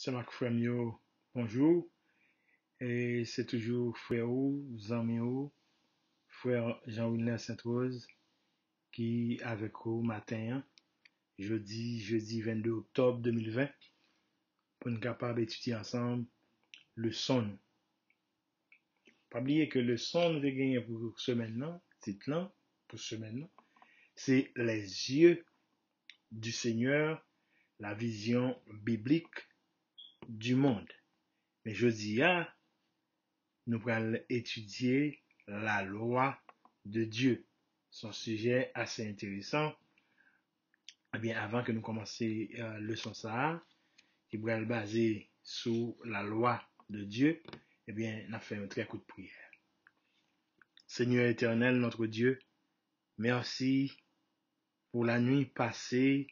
C'est Marc Fremio, bonjour. Et c'est toujours frère ou, ami ou, frère Jean-Wilner Sainte-Rose qui avec vous matin, jeudi 22 octobre 2020, pour nous capables d'étudier ensemble le son. Pas oublier que le son nous gagné pour semaine là, titre là, pour semaine là, c'est les yeux du Seigneur, la vision biblique du monde. Mais jeudi nous allons étudier la loi de Dieu. C'est un sujet assez intéressant. Eh bien, avant que nous commencions le leçon ça, qui va être basé sur la loi de Dieu, eh bien, nous fait un très coup de prière. Seigneur éternel, notre Dieu, merci pour la nuit passée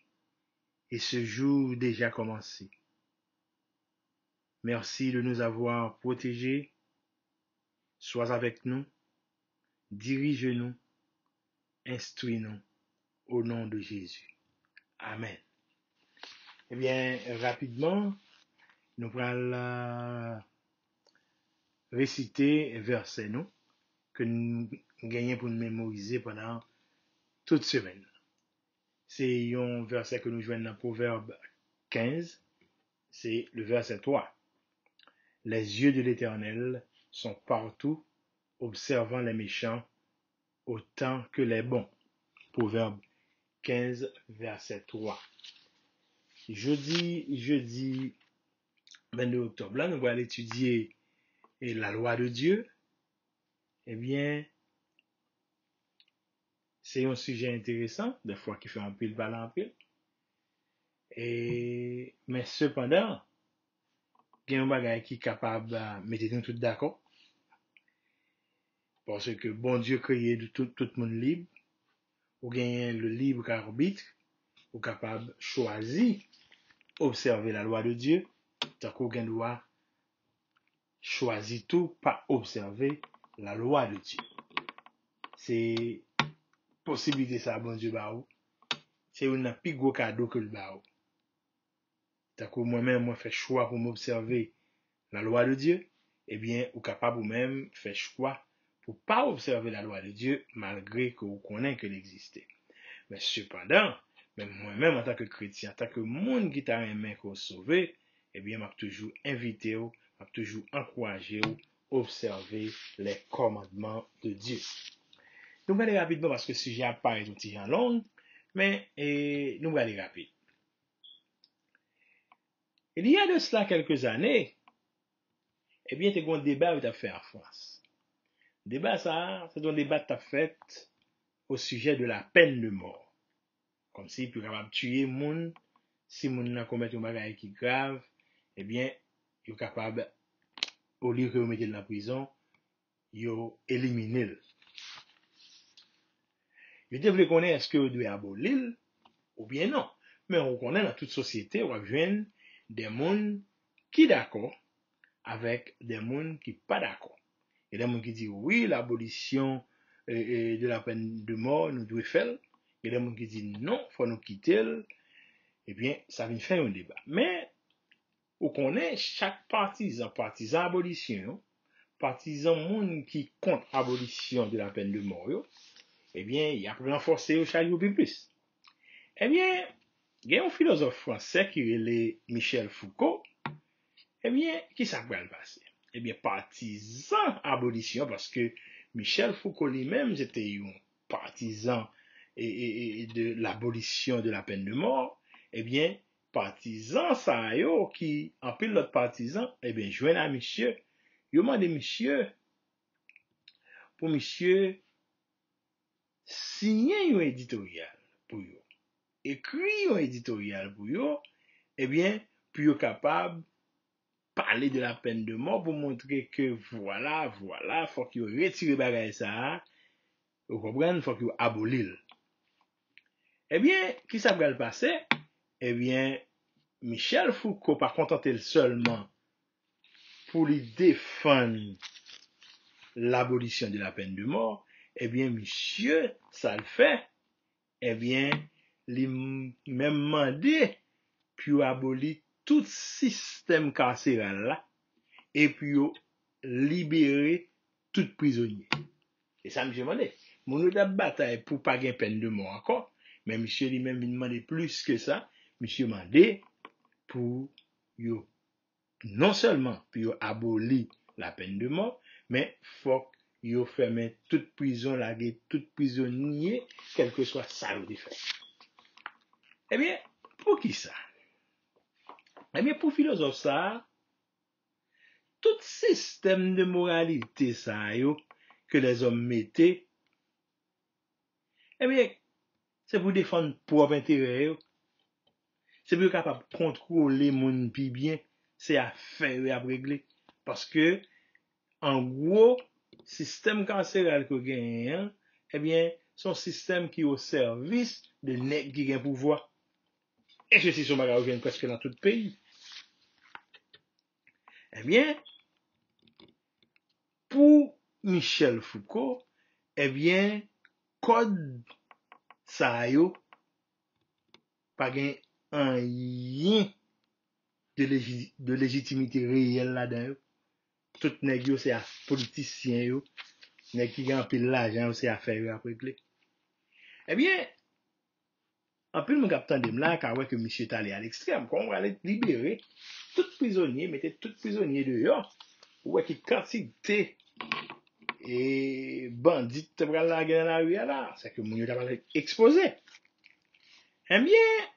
et ce jour déjà commencé. Merci de nous avoir protégés. Sois avec nous, dirige-nous, instruis-nous au nom de Jésus. Amen. Eh bien, rapidement, nous allons réciter verset nous que nous gagnons pour nous mémoriser pendant toute semaine. C'est un verset que nous joignons dans Proverbe 15, c'est le verset 3. Les yeux de l'Éternel sont partout, observant les méchants autant que les bons. Proverbe 15, verset 3. Jeudi 22 octobre, là, nous allons étudier la loi de Dieu. Eh bien, c'est un sujet intéressant, des fois qui fait un pile balle en pile. Mais cependant, il y a un bagage qui est capable de mettre nous tous d'accord. Parce que bon Dieu créé tout le monde libre, ou gagne le libre arbitre, ou capable de choisir, observer la loi de Dieu, tant qu'on doit choisir tout, pas observer la loi de Dieu. C'est possibilité ça, bon Dieu, bah ou. C'est un plus gros cadeau que le bah ou. Tant que moi-même, moi, fais choix pour m'observer la loi de Dieu, eh bien, ou capable ou même faire choix pour pas observer la loi de Dieu, malgré que vous connaissez qu'elle existait. Mais cependant, même moi-même, en tant que chrétien, en tant que monde qui t'a aimé qu'on sauvé, eh bien, m'a toujours invité, m'a toujours encouragé à observer les commandements de Dieu. Nous allons aller rapidement parce que le sujet apparaît un petit peu long, mais nous allons aller rapide. Il y a de cela quelques années, eh bien, tu as un débat qui a fait en France. Le débat, ça, c'est un débat qui a fait au sujet de la peine de mort. Comme si, tu es capable de tuer moun, si moun n'a commis un bagage qui est grave, eh bien, tu es capable, au lieu que vous mettez dans la prison, vous éliminez. Je te voulais connaître est-ce que vous devez abolir ou bien non. Mais on connaît dans toute société, on voit des moun qui d'accord avec des moun qui pas d'accord. Il y a des gens qui disent oui, l'abolition de la peine de mort, nous devons faire. Il y a des gens qui disent non, il faut nous quitter. Eh bien, ça vient faire un débat. Mais, on connaît chaque partisan abolition, partisan moun qui compte abolition de la peine de mort, eh bien, il y a pour renforcer au chaque jour plus. Eh bien, il y a un philosophe français qui est Michel Foucault. Eh bien, qui ça va le passer? Eh bien, partisan abolition, parce que Michel Foucault lui-même, c'était un partisan de l'abolition de la peine de mort. Eh bien, partisan ça yo, qui, en pile l'autre partisan, eh bien, joignent à monsieur, yo mande monsieur, pour monsieur, signer un éditorial pour yo, écrire un éditorial pour yo, eh bien, pour yo capable parler de la peine de mort pour montrer que voilà, faut qu'il retire bagay ça, vous comprenez, faut qu'il abolit. Eh bien, qui ça va le passer? Eh bien, Michel Foucault pas contenté seulement pour lui défendre l'abolition de la peine de mort, eh bien, monsieur, ça le fait, eh bien, il même demandé puis abolir tout système carcéral là, et puis yo libérer tout prisonnier. Et ça, monsieur demandé. Mon autre bataille pour pas gagner peine de mort encore, mais monsieur lui-même il demandait plus que ça. Monsieur demandé pour yo non seulement pour yo abolir la peine de mort, mais faut yo fermer toute prison, laguer tout prisonnier, quel que soit ça le fait. Eh bien, pour qui ça? Eh bien, pour philosophe ça, tout système de moralité ça yo que les hommes mettaient, eh bien, c'est pour défendre propre intérêt. C'est pour capable de contrôler mon pi bien, c'est à faire à régler. Parce que, en gros, système carcéral que gagne, eh bien, son système qui est au service de nèg qui gagne pouvoir. Et ceci sont bagage gagne presque dans tout le pays. Eh bien, pour Michel Foucault, eh bien, code ça yo pas gain rien de légitimité réelle là-dedans. Tout nèg yo c'est à politicien yo, nèg qui gagne pile l'argent c'est à faire après clé. Eh bien, en plus mon capitaine de là quand que monsieur est allé à l'extrême, quand on va aller libérer tout prisonnier, mettez tout prisonnier dehors, ouais qui quantité et bandit te pral la guerre dans la rue là, c'est que mon yo t'a pas exposé. Eh bien,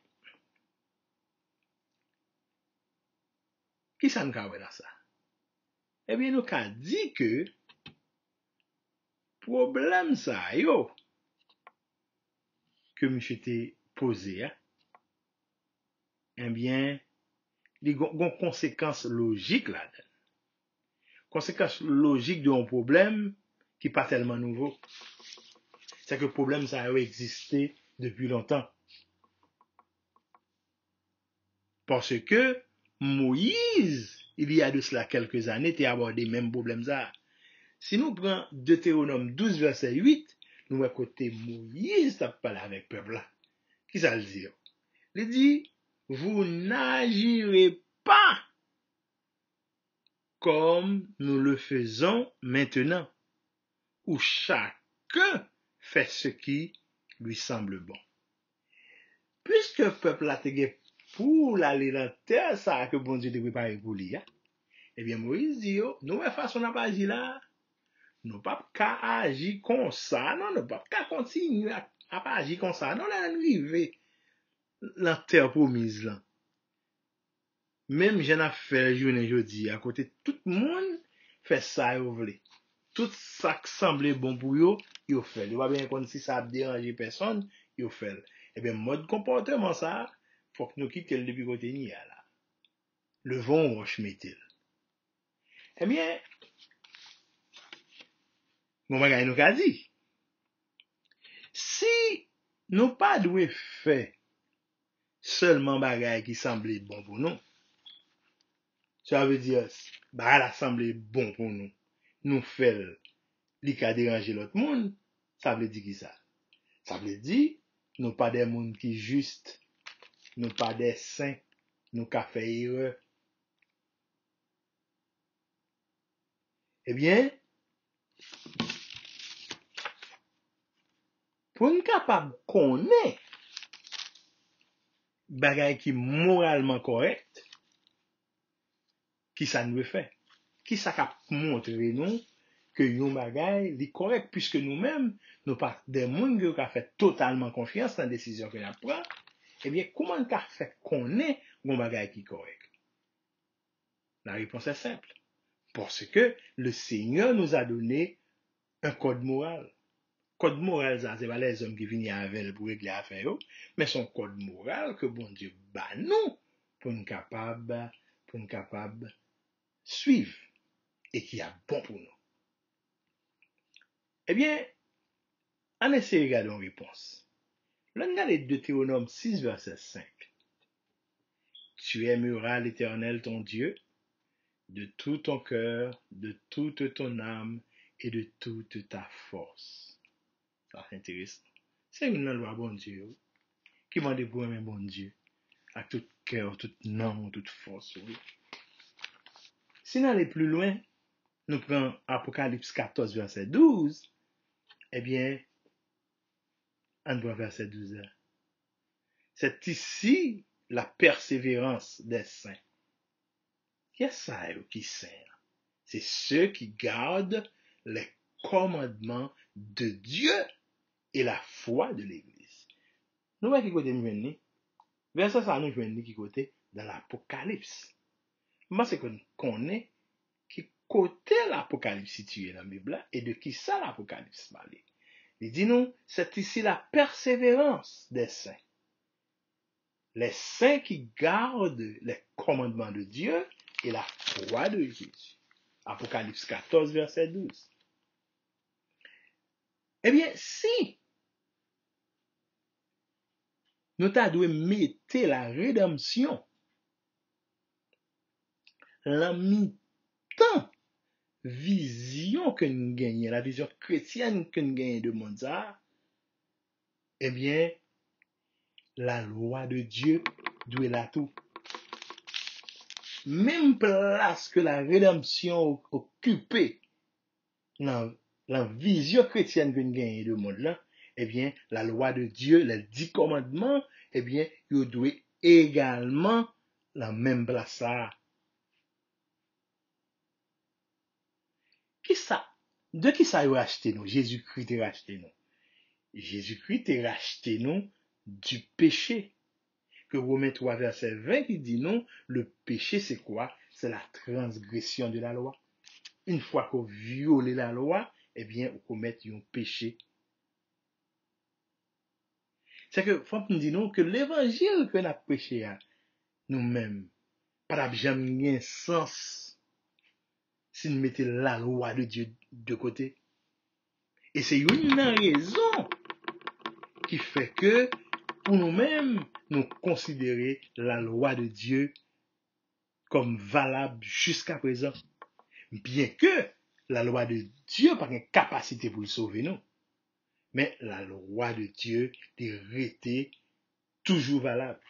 qui ça nous cawe dans ça? Eh bien, nous ka dit que problème ça yo que monsieur t'ai posé, hein, eh bien, il y a une conséquence logique là-dedans. Conséquence logique d'un problème qui n'est pas tellement nouveau. C'est que le problème, ça a existé depuis longtemps. Parce que Moïse, il y a de cela quelques années, a abordé le même problème ça. Si nous prenons Deutéronome 12, verset 8, nous voyons côté Moïse a parlé avec le peuple là. Qui ça le dit? Il dit, vous n'agirez pas comme nous le faisons maintenant, où chacun fait ce qui lui semble bon. Puisque le peuple a été pour l'aller dans la terre, ça que bon Dieu a préparé pour lui, eh bien Moïse dit, nous façon à pas agir là, nous pas qu'à agir comme ça, non, nous pas qu'à continuer à pas agir comme ça, non, là, nous arriver dans la terre promise là. Même j'en ai fait journée jeudi, à côté tout le monde fait ça, vous voulez. Tout ça qui semblait bon pour yo, yo fait. Yo pas bien comme si ça a dérangé personne, yo fait. Eh bien, mode comportement ça, faut que nous quittions le depuis côté ni là. Le vent roche met-il. Eh bien, mon bagay nous a dit, si nous pas doué faire seulement bagay qui semblait bon pour nous, ça veut dire, bagay la semblait bon pour nous, nous fait li ka déranger l'autre monde, ça veut dire qui ça? Ça veut dire, nous pas des monde qui juste, nous pas des saints, nous ka fait erreur. Eh bien, pour nous capable connaître bagay qui moralement correct, qui ça nous fait? Qui ça cap montrer nous que yon bagay li correct puisque nous-mêmes nous pas des monde qui a fait totalement confiance dans la décision que nous prend. Eh bien, comment on fait connaître yon bagay qui correct? La réponse est simple. Parce que le Seigneur nous a donné un code moral. Code moral, ça, c'est pas les hommes qui viennent avec pour régler l'affaire, mais son code moral que bon Dieu bat nous pour nous capable suivre et qui est bon pour nous. Eh bien, on essaie de regarder une réponse. Là, on regarde Deutéronome 6, verset 5. Tu aimeras l'Éternel ton Dieu de tout ton cœur, de toute ton âme et de toute ta force. Ça, c'est intéressant. C'est une loi bon Dieu qui m'a dit pour aimer bon Dieu avec tout cœur, toute non, toute force. Oui. Si nous allons plus loin, nous prenons Apocalypse 14, verset 12, eh bien, on voit verset 12. C'est ici la persévérance des saints. Qu'est-ce que ça qui saint? C'est ceux qui gardent les commandements de Dieu et la foi de l'Église. Nous voyons qui côté nous venons. Verset ça nous venons qui côté dans l'Apocalypse. Moi c'est qu'on connaît qui côté l'Apocalypse situé dans la Bible et de qui ça l'Apocalypse parle. Il dit nous, c'est ici la persévérance des saints. Les saints qui gardent les commandements de Dieu et la foi de Jésus. Apocalypse 14, verset 12. Eh bien, si nous devons mettre la rédemption la mi-temps vision que nous gagnons, la vision chrétienne que nous gagnons de monde ça, eh bien, la loi de Dieu doit là tout. Même place que la rédemption occupée dans la vision chrétienne que nous gagnons de monde là, eh bien, la loi de Dieu, les 10 commandements, eh bien, ils doivent également la même place ça. Qui ça? De qui ça a racheté nous? Jésus-Christ a racheté nous. Jésus-Christ a racheté nous du péché. Que Romains 3, verset 20, qui dit non, le péché c'est quoi? C'est la transgression de la loi. Une fois qu'on viole la loi, eh bien, on commet un péché. C'est que, faut nous dire non, que l'évangile que nous avons prêché à nous-mêmes, pas jamais sens si nous mettons la loi de Dieu de côté. Et c'est une raison qui fait que, pour nous-mêmes, nous considérer la loi de Dieu comme valable jusqu'à présent. Bien que la loi de Dieu n'a pas une capacité pour le sauver, non. Mais la loi de Dieu est restée toujours valable.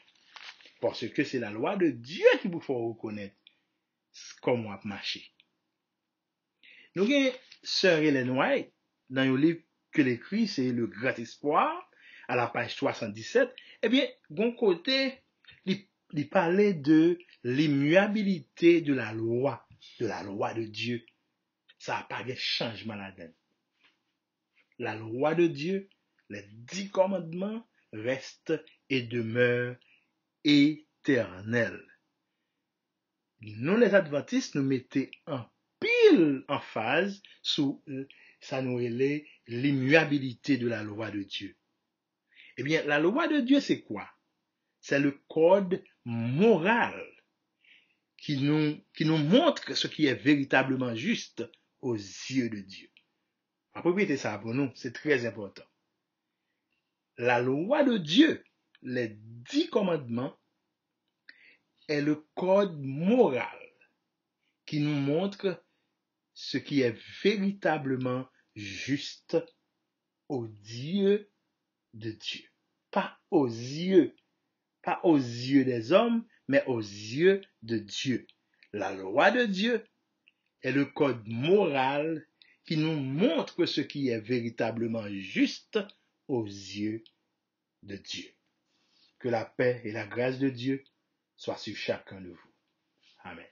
Parce que c'est la loi de Dieu qui vous faut reconnaître comment on a marché. Nous avons Sœur Ellen White, dans un livre que l'écrit, c'est Le Grand Espoir, à la page 77, eh bien, bon côté, il parlait de l'immuabilité de la loi de Dieu. Ça n'a pas de changement là-dedans. La loi de Dieu, les 10 commandements restent et demeurent éternels. Nous, les adventistes, nous mettons en pile en phase sous ça nous est l'immuabilité de la loi de Dieu. Eh bien, la loi de Dieu, c'est quoi? C'est le code moral qui nous montre ce qui est véritablement juste aux yeux de Dieu. Appropriez ça pour nous, c'est très important. La loi de Dieu, les 10 commandements, est le code moral qui nous montre ce qui est véritablement juste aux yeux de Dieu. Pas aux yeux des hommes, mais aux yeux de Dieu. La loi de Dieu est le code moral qui nous montre ce qui est véritablement juste aux yeux de Dieu. Que la paix et la grâce de Dieu soient sur chacun de vous. Amen.